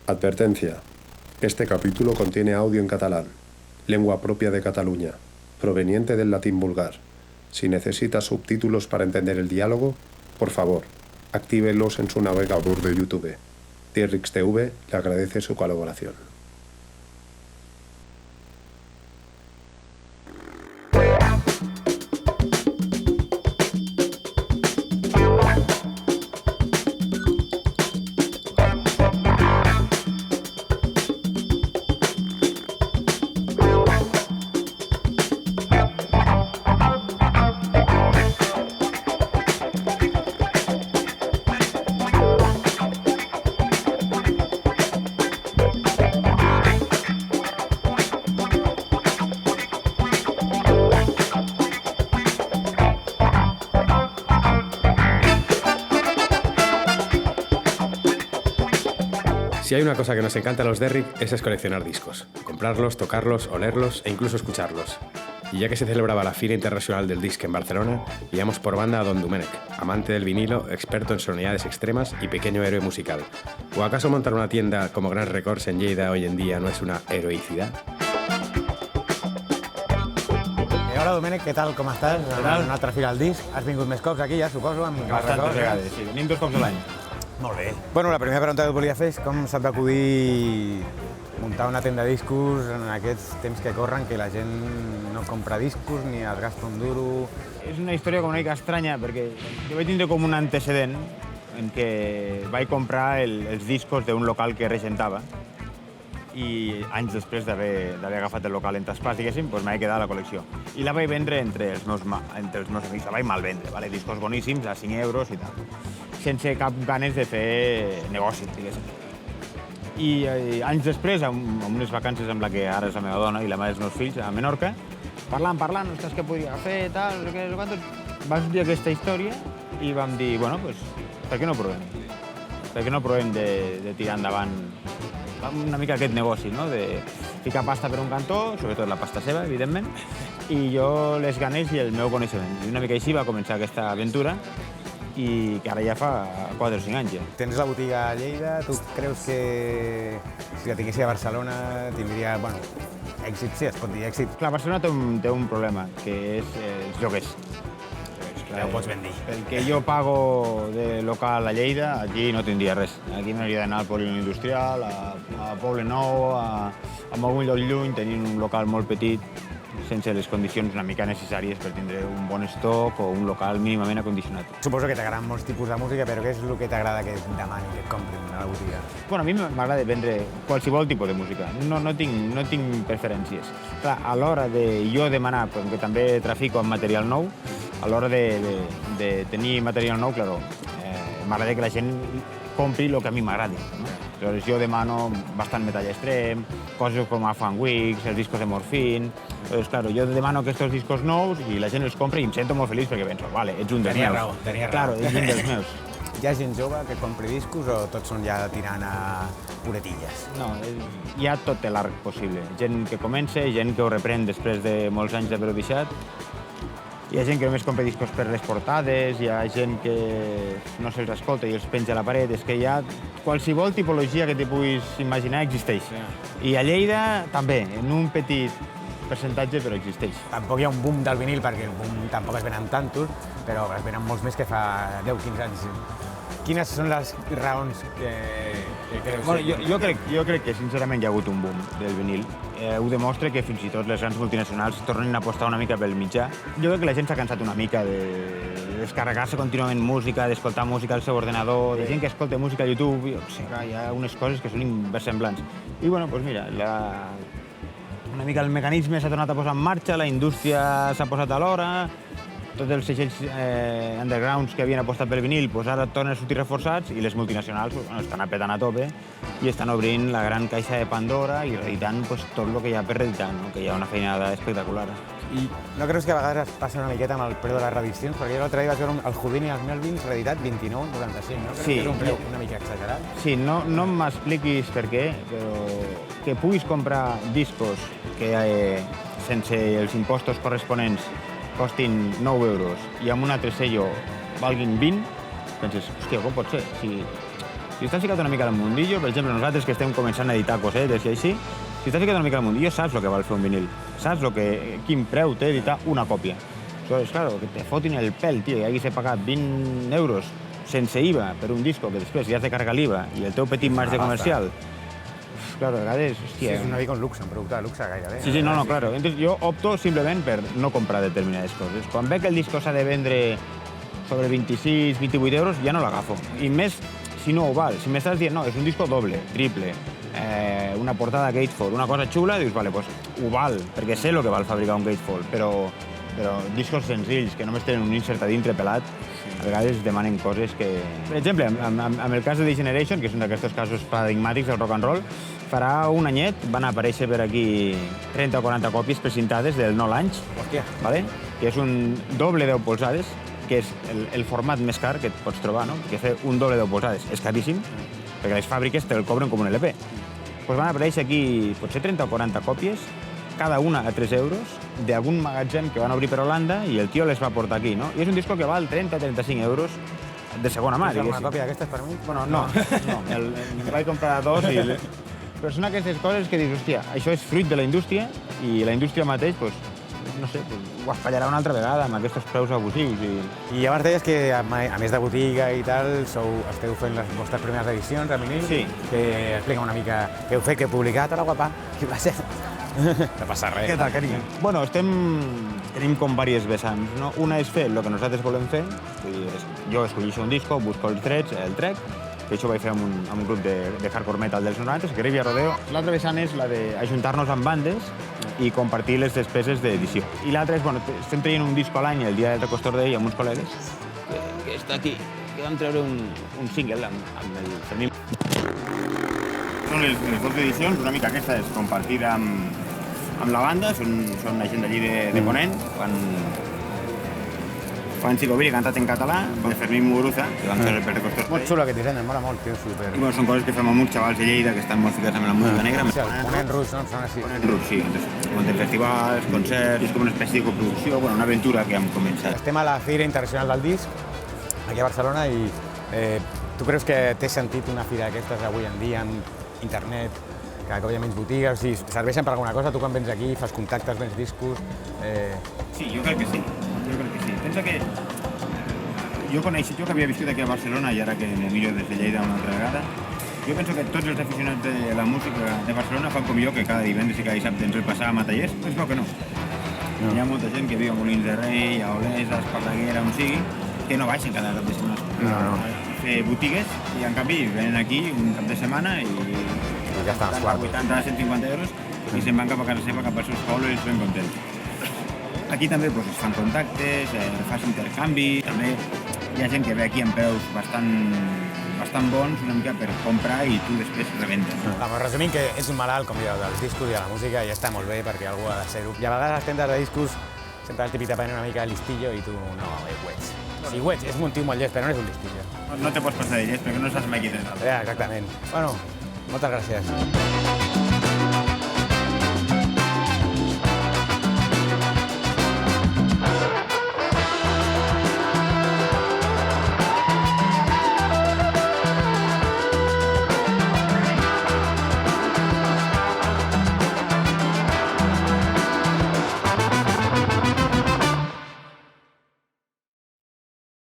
Advertencia. Este capítulo contiene audio en catalán, lengua propia de Cataluña, proveniente del latín vulgar. Si necesita subtítulos para entender el diálogo, por favor, actívelos en su navegador de YouTube. Tierrix TV le agradece su colaboración. Si hay una cosa que nos encanta a los Derrick es coleccionar discos, comprarlos, tocarlos, olerlos e incluso escucharlos. Y ya que se celebraba la Fira Internacional del Disc en Barcelona, guiamos por banda a Don Domènech, amante del vinilo, experto en sonoridades extremas y pequeño héroe musical. ¿O acaso montar una tienda como Gran Records en Lleida hoy en día no es una heroicidad? Hola Domènech, què tal, com estàs? Una altra Fira al Disc. Has vingut més cops aquí, ja, suposo, amb Bastantes vegades, sí. Venim 2 cops a l'any. Molt bé. Bueno, la primera pregunta que et volia fer és com se't va acudir muntar una tenda de discos en aquests temps que corren, que la gent no compra discos ni es gasta un duro. És una història com una mica estranya, perquè jo vaig tindre com un antecedent en què vaig comprar els discos d'un local que regentava i anys després d'haver agafat el local en traspàs, diguéssim, doncs m'he quedat a la col·lecció. I la vaig vendre entre els meus amics, la vaig malvendre, vale? Discos boníssims, a 5 euros i tal, sense cap ganes de fer negoci, diguéssim. I anys després, amb unes vacances amb la que ara és la meva dona i la mare dels meus fills, a Menorca, parlant, ostres, què podria fer, tal, què, vam dir aquesta història i vam dir, bueno, doncs, per què no provem? Per què no provem de tirar endavant una mica aquest negoci, no? De ficar pasta per un cantó, sobretot la pasta seva, evidentment, i jo les ganes i el meu coneixement. I una mica així va començar aquesta aventura i que ara ja fa 4 o 5 anys. Ja. Tens la botiga a Lleida, tu creus que si la tinguessis a Barcelona tindria, bueno, èxit, sí, es pot dir èxit. Clar, Barcelona té un problema, que és els lloguers. Ja ho pots ben dir. El que jo pago de local a Lleida, aquí no tindria res. Aquí m'hauria d'anar al polígon industrial, a Poble Nou, a algun lloc lluny, tenint un local molt petit, sense les condicions una mica necessàries per tindre un bon estoc o un local mínimament acondicionat. Suposo que t'agraden molts tipus de música, però què és el que t'agrada que et demanin, que et comprin a la botiga? Bueno, a mi m'agrada vendre qualsevol tipus de música. No tinc preferències. Clar, a l'hora de jo demanar, perquè també trafico amb material nou, a l'hora de tenir material nou, claro, m'agrada que la gent compri el que a mi m'agradi. No? Llavors jo demano bastant metall extrem, coses com Afan Wigs, els discos de Morphine. Llavors, claro, jo demano aquests discos nous i la gent els compra i em sento molt feliç perquè penso, vale, ets un dels meus. Tenia raó. Claro, ets un dels meus. Hi ha gent jove que compri discos o tots són ja tirant a puretilles? No, hi ha tot l'arc possible. Gent que comença, gent que ho reprèn després de molts anys d'haver-ho deixat. Hi ha gent que només compra discos per les portades, hi ha gent que no se'ls escolta i els penja a la paret. És que hi ha qualsevol tipologia que t'hi puguis imaginar existeix. I a Lleida també, en un petit percentatge, però existeix. Tampoc hi ha un boom del vinil, perquè el boom tampoc es venen tantos, però es venen molts més que fa 10-15 anys. Quines són les raons que creus? Bueno, jo crec que sincerament hi ha hagut un boom del vinil. Ho demostra que fins i tot les grans multinacionals tornen a apostar una mica pel mitjà. Jo crec que la gent s'ha cansat una mica de descarregar-se contínuament música, d'escoltar música al seu ordenador, de gent que escolta música a YouTube. O sigui, hi ha unes coses que són inversemblants. I bueno, doncs mira, una mica el mecanisme s'ha tornat a posar en marxa, la indústria s'ha posat a l'hora, tots els segells undergrounds que havien apostat pel vinil ara tornen a sortir reforçats i les multinacionals estan apretant a tope i estan obrint la gran caixa de Pandora i reeditant tot el que hi ha per reeditar, que hi ha una feinada espectacular. I no creus que a vegades es passa una miqueta amb el preu de les reedicions? Perquè l'altre dia vaig veure el Houdini i els Melvins reeditat 29,95, no? Creus que és un preu una mica exagerat? Sí, no m'expliquis per què, però que puguis comprar discos que sense els impostos corresponents costin 9 euros i amb un altre sello valguin 20, penses, hòstia, com pot ser? Si estàs ficat una mica al mundillo, per exemple, nosaltres que estem començant a editar cosetes i així, si estàs ficat una mica al mundillo, saps el que val fer un vinil, saps quin preu té editar una còpia. Aleshores, claro, que te fotin el pèl, tio, i haguis pagat 20 euros sense IVA per un disco que després ja has de carregar l'IVA i el teu petit marge comercial. Claro, a vegades, hòstia... Sí, és una mica un luxe, un producte de luxe gairebé. Sí, no, claro. Entonces jo opto simplement per no comprar determinades coses. Quan veig que el disco s'ha de vendre sobre 26, 28 euros, ja no l'agafo. I més si no ho val. Si m'estàs dient, no, és un disco doble, triple, una portada Gatefold, una cosa xula, dius, vale, pues ho val, perquè sé el que val fabricar un Gatefold, però discos senzills, que només tenen un insert a dintre pelat, a vegades demanen coses que... Per exemple, amb el cas de The Generation, que és un d'aquests casos paradigmàtics del rock and roll, farà un anyet van aparèixer per aquí 30 o 40 còpies precintades del No Lunch, ¿vale? Que és un doble 10 polzades, que és el format més car que et pots trobar, no? Que fer un doble 10 polzades és caríssim, perquè les fàbriques te'l cobren com un LP. Pues van aparèixer aquí potser 30 o 40 còpies, cada una a 3 euros, d'algun magatzem que van obrir per Holanda i el tio les va portar aquí, no? I és un disco que val 30-35 euros de segona mà, diguéssim. Tens alguna còpia d'aquestes per mi? Bueno, no. Me'n vaig comprar dos i... Però són aquestes coses que dius, hòstia, això és fruit de la indústria i la indústria mateix, pues, no sé, ho espatllarà una altra vegada amb aquests preus abusius. I llavors deies que, a més de botiga i tal, esteu fent les vostres primeres edicions a vinil. Sí. Que explica una mica què heu fet, què heu publicat. Hola, guapa. Què passa? No passa res. Què tal, carinyo? Bueno, tenim com diverses vessants, no? Una és fer el que nosaltres volem fer. Jo escolleixo un disco, busco els drets, el trec, que això ho vaig fer amb un grup de hardcore metal dels 90, que Rivia Rodeo. L'altra vessant és la d'ajuntar-nos amb bandes i compartir les despeses d'edició. I l'altra és, bueno, estem traient un disco a l'any el dia del Recostor Day amb uns col·legues, que està aquí, que vam treure un single amb el Fermín. Són les dues edicions, una mica aquesta és compartida amb la banda, són la gent d'allí de Ponent, Juan Xicovir, cantat en català, de Fermín Muguruza, que vam fer el Recostor Day. Molt xulo aquest disseny, em mola molt, tio, super... I bueno, són coses que fem amb uns xavals de Lleida que estan molt ficats amb la música negra. Sí, el Ponent Rus, no? Em sona així. Ponent Rus, sí. Muntem festivals, concerts, és com una espècie de coproducció, bueno, una aventura que hem començat. Estem a la Fira Internacional del Disc, aquí a Barcelona, i tu creus que té sentit una fira d'aquestes avui en dia, amb internet, cada cop hi ha menys botigues, o sigui, serveixen per alguna cosa? Tu quan vens aquí fas contactes, vens discos... Sí, jo crec que sí. Pensa que jo que havia viscut aquí a Barcelona i ara que me miro des de Lleida una altra vegada, jo penso que tots els aficionats de la música de Barcelona fan com jo, que cada divendres i cada dissabte ens el passàvem a tallers, però es veu que no. Hi ha molta gent que viu a Molins de Rei, a Olesa, a Esparreguera, on sigui, que no baixen cada cap de setmana a fer botigues i en canvi venen aquí un cap de setmana i ja estan els quartos. 80-150 euros i se'n van cap a casa seva, cap als seus pobles ben contents. Aquí també es fan contactes, fas intercanvi, també hi ha gent que ve aquí amb preus bastant bons, una mica per comprar i tu després reventes. Resumint que ets un malalt, com dius, dels discos i de la música, i està molt bé perquè algú ha de ser-ho. I a vegades a les tendes de discos sempre el típic t'aprenen una mica de listillo i tu no ho ets. Sí, ho ets, és un tio molt llest, però no és un listillo. No te pots passar de llest perquè no saps mai qui tens. Ja, exactament. Bueno, moltes gràcies.